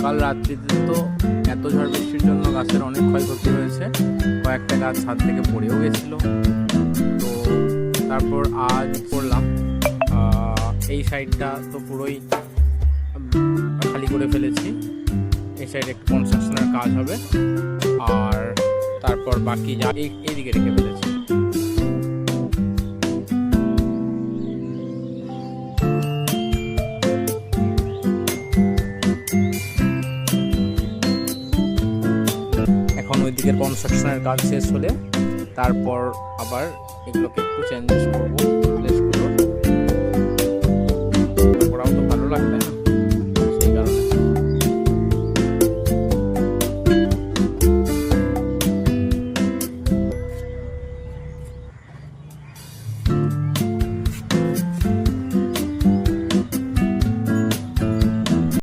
কাল রাত্রিতে তো এত ঝড় বৃষ্টির জন্য গাছের অনেক ক্ষয়ক্ষতি হয়েছে, কয়েকটা গাছ ছাদ থেকে পড়েও গেছিলো। তো তারপর আজ করলাম এই সাইডটা তো পুরোই খালি করে ফেলেছি। এই সাইডে একটু কনস্ট্রাকশনের কাজ হবে, আর তারপর বাকি যা এইদিকে রেখে ফেলেছি। এখন ওইদিকের কনস্ট্রাকশনের কাজ শেষ হলে তারপর আবার এগুলোকে একটু চেঞ্জেস করবো।